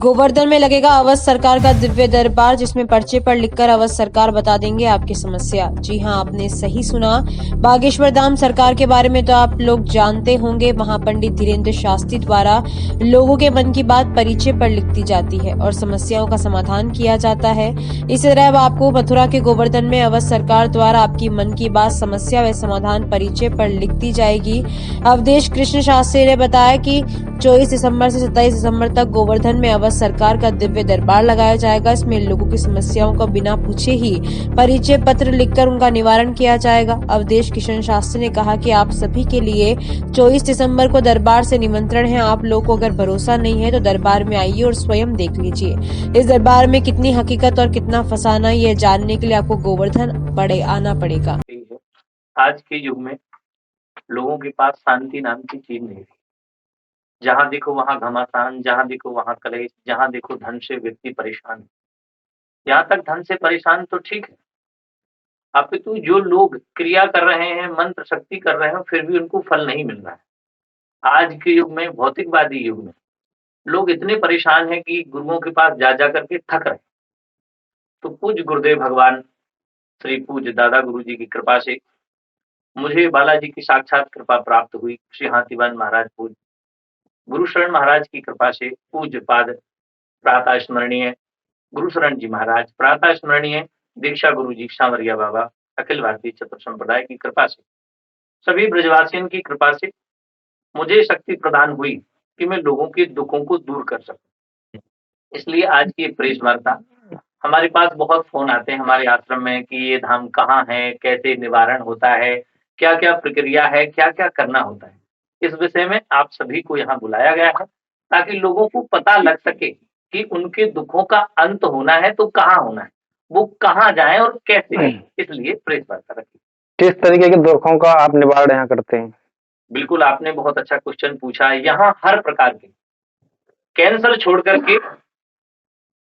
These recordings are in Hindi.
गोवर्धन में लगेगा अवध सरकार का दिव्य दरबार, जिसमें पर्चे पर लिखकर अवध सरकार बता देंगे आपकी समस्या। जी हां, आपने सही सुना। बागेश्वर धाम सरकार के बारे में तो आप लोग जानते होंगे। वहां पंडित धीरेन्द्र शास्त्री द्वारा लोगों के मन की बात परिचय पर लिख दी जाती है और समस्याओं का समाधान किया जाता है। इसी तरह अब आपको मथुरा के गोवर्धन में अवध सरकार द्वारा आपकी मन की बात, समस्या व समाधान परिचय पर लिख दी जाएगी। अवधेश कृष्ण शास्त्री ने बताया कि 24 दिसंबर से 27 दिसंबर तक गोवर्धन में अवध सरकार का दिव्य दरबार लगाया जाएगा। इसमें लोगों की समस्याओं को बिना पूछे ही परिचय पत्र लिखकर उनका निवारण किया जाएगा। अवधेश किशन शास्त्री ने कहा कि आप सभी के लिए 24 दिसंबर को दरबार से निमंत्रण है। आप लोगों को अगर भरोसा नहीं है तो दरबार में आइए और स्वयं देख लीजिए। इस दरबार में कितनी हकीकत और कितना फसाना, ये जानने के लिए आपको गोवर्धन आना पड़ेगा। आज के युग में लोगों के पास शांति नाम की चीज नहीं है। जहाँ देखो वहाँ घमासान, जहाँ देखो वहाँ कलेश, जहाँ देखो धन से व्यक्ति परेशान है। यहाँ तक धन से परेशान तो ठीक है, अपितु जो लोग क्रिया कर रहे हैं, मंत्र शक्ति कर रहे हैं, फिर भी उनको फल नहीं मिल रहा है। आज के युग में, भौतिकवादी युग में, लोग इतने परेशान हैं कि गुरुओं के पास जा जा करके थक रहे हैं। तो पूज्य गुरुदेव भगवान श्री पूज्य दादा गुरु जी की कृपा से मुझे बालाजी की साक्षात कृपा प्राप्त हुई। श्री हाथीवान महाराज पूज्य गुरु शरण महाराज की कृपा से पूज्य पाद प्रातः स्मरणीय गुरु शरण जी महाराज, प्रातः स्मरणीय दीक्षा गुरु जी सांवरिया बाबा, अखिल भारतीय चतुर संप्रदाय की कृपा से, सभी ब्रजवासियों की कृपा से मुझे शक्ति प्रदान हुई कि मैं लोगों के दुखों को दूर कर सकूं। इसलिए आज की प्रेस वार्ता, हमारे पास बहुत फोन आते हैं हमारे आश्रम में कि ये धाम कहाँ है, कैसे निवारण होता है, क्या क्या प्रक्रिया है, क्या क्या करना होता है। इस विषय में आप सभी को यहाँ बुलाया गया है ताकि लोगों को पता लग सके कि उनके दुखों का अंत होना है तो कहाँ होना है, वो कहाँ जाए और कैसे। इसलिए प्रेस वार्ता रखी। किस तरीके के दुखों का आप निवारण यहाँ करते हैं? बिल्कुल, आपने बहुत अच्छा क्वेश्चन पूछा है। यहाँ हर प्रकार के कैंसर छोड़ करके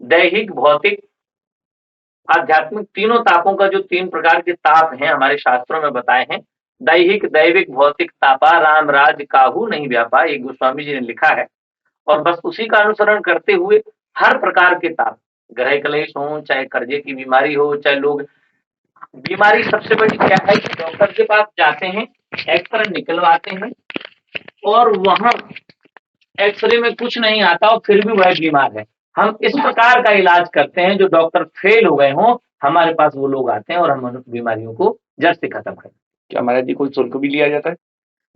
दैहिक, भौतिक, आध्यात्मिक तीनों तापों का, जो 3 प्रकार के ताप हैं हमारे शास्त्रों में बताए हैं, दैहिक, दैविक, भौतिक तापा राम राज काहू नहीं व्यापा, ये गोस्वामी जी ने लिखा है। और बस उसी का अनुसरण करते हुए हर प्रकार के ताप, ग्रह क्लेश हो, चाहे कर्जे की बीमारी हो, चाहे लोग, बीमारी सबसे बड़ी क्या है कि डॉक्टर के पास जाते हैं, एक्सरे निकलवाते हैं और वहां एक्सरे में कुछ नहीं आता और फिर भी वह बीमार है। हम इस प्रकार का इलाज करते हैं, जो डॉक्टर फेल हो गए हों, हमारे पास वो लोग आते हैं और हम बीमारियों को जड़ से खत्म करते हैं। क्या महाराज जी कोई शुल्क भी लिया जाता है?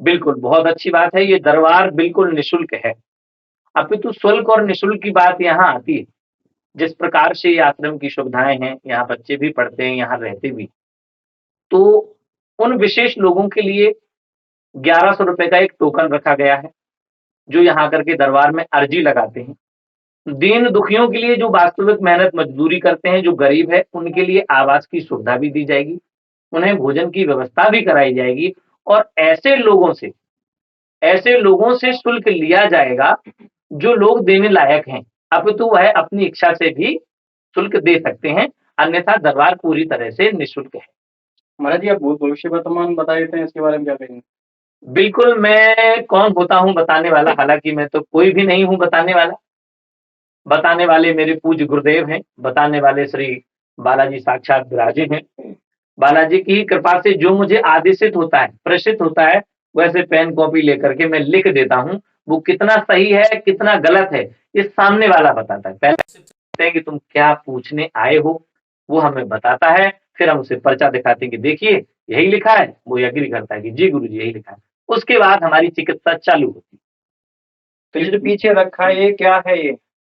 बिल्कुल, बहुत अच्छी बात है। ये दरबार बिल्कुल निःशुल्क है। अपितु शुल्क और निःशुल्क की बात यहाँ आती है। जिस प्रकार से ये आश्रम की सुविधाएं हैं, यहाँ बच्चे भी पढ़ते हैं, यहाँ रहते भी, तो उन विशेष लोगों के लिए 1100 रुपए का एक टोकन रखा गया है, जो यहाँ करके दरबार में अर्जी लगाते हैं। दीन दुखियों के लिए, जो वास्तविक मेहनत मजदूरी करते हैं, जो गरीब है, उनके लिए आवास की सुविधा भी दी जाएगी, उन्हें भोजन की व्यवस्था भी कराई जाएगी। और ऐसे लोगों से शुल्क लिया जाएगा जो लोग देने लायक हैं, अपितु वह अपनी इच्छा से भी शुल्क दे सकते हैं, अन्यथा दरबार पूरी तरह से निःशुल्क है। महाराज जी आप भूत भविष्य वर्तमान बता देते हैं, इसके बारे में क्या कहेंगे? बिल्कुल, मैं कौन होता हूँ बताने वाला, हालांकि मैं तो कोई भी नहीं हूँ बताने वाला। बताने वाले मेरे पूज्य गुरुदेव हैं, बताने वाले श्री बालाजी साक्षात विराजे हैं। बालाजी की कृपा से जो मुझे आदेशित होता है, प्रेषित होता है, वैसे पेन कॉपी लेकर के मैं लिख देता हूँ। वो कितना सही है, कितना गलत है, ये सामने वाला बताता है। पहले पूछते हैं कि तुम क्या पूछने आए हो, वो हमें बताता है, फिर हम उसे पर्चा दिखाते हैं कि देखिए यही लिखा है, वो एग्री करता है कि जी गुरु जी यही लिखा है। उसके बाद हमारी चिकित्सा चालू होती है। तो ये जो पीछे रखा है ये क्या है?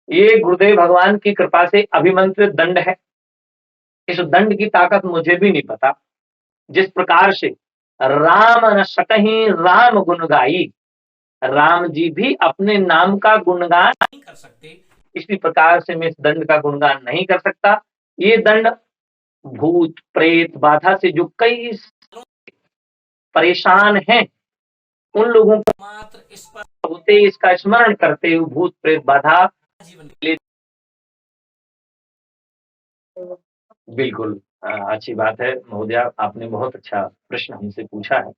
ये गुरुदेव भगवान की कृपा से अभिमंत्रित दंड है। इस दंड की ताकत मुझे भी नहीं पता। जिस प्रकार से राम न सकहीं राम गुण गाई, राम जी भी अपने नाम का गुणगान नहीं कर सकते, इसी प्रकार से मैं इस दंड का गुणगान नहीं कर सकता। ये दंड भूत प्रेत बाधा से जो कई परेशान हैं, उन लोगों को मात्र इस पर होते, इसका स्मरण करते हुए भूत प्रेत बाधा जीवन के लिए। बिल्कुल अच्छी बात है महोदया, आपने बहुत अच्छा प्रश्न हमसे पूछा है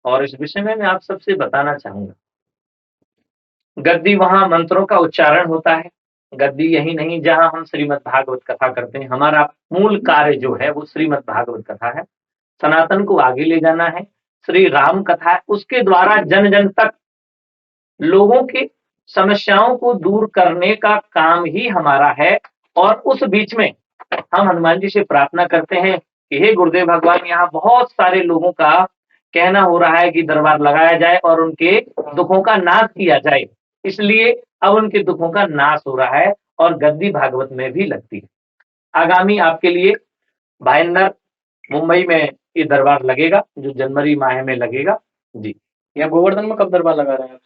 और इस विषय में मैं आप सबसे बताना चाहूंगा। गद्दी वहां मंत्रों का उच्चारण होता है, गद्दी यही नहीं, जहां हम श्रीमद् भागवत कथा करते हैं, हमारा मूल कार्य जो है वो श्रीमद् भागवत कथा है। सनातन को आगे ले जाना है, श्री राम कथा है, उसके द्वारा जन जन तक लोगों की समस्याओं को दूर करने का काम ही हमारा है। और उस बीच में हम हनुमान जी से प्रार्थना करते हैं कि हे गुरुदेव भगवान, यहाँ बहुत सारे लोगों का कहना हो रहा है कि दरबार लगाया जाए और उनके दुखों का नाश किया जाए, इसलिए अब उनके दुखों का नाश हो रहा है और गद्दी भागवत में भी लगती है। आगामी आपके लिए भाईंदर मुंबई में ये दरबार लगेगा, जो जनवरी माह में लगेगा जी। यहाँ गोवर्धन में कब दरबार लगा रहे हैं आप?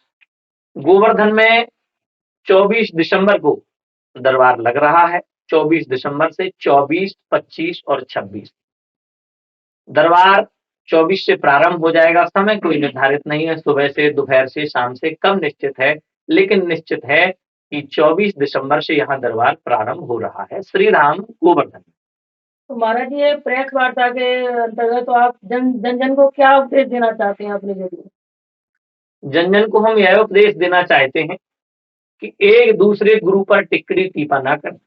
गोवर्धन में 24 दिसंबर को दरबार लग रहा है। 24 दिसंबर से 24, 25 और 26 दरबार 24 से प्रारंभ हो जाएगा। समय कोई निर्धारित नहीं है, सुबह से, दोपहर से, शाम से, कब निश्चित है, लेकिन निश्चित है कि 24 दिसंबर से यहाँ दरबार प्रारंभ हो रहा है श्री राम गोवर्धन। तो महाराज जी, ये प्रेस वार्ता के अंतर्गत तो आप जन जन को क्या उपदेश देना चाहते हैं अपने जरिए? जन जन को हम यह उपदेश देना चाहते हैं कि एक दूसरे गुरु पर टिक्करी टीपा ना करें।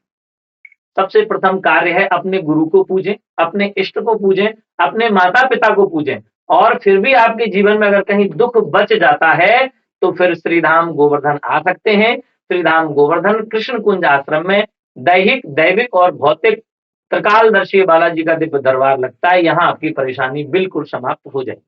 सबसे प्रथम कार्य है अपने गुरु को पूजें, अपने इष्ट को पूजें, अपने माता पिता को पूजें। और फिर भी आपके जीवन में अगर कहीं दुख बच जाता है तो फिर श्रीधाम गोवर्धन आ सकते हैं। श्रीधाम गोवर्धन कृष्ण कुंज आश्रम में दैहिक, दैविक और भौतिक त्रिकालदर्शी बालाजी का दिव्य दरबार लगता है। यहाँ आपकी परेशानी बिल्कुल समाप्त हो जाएगी।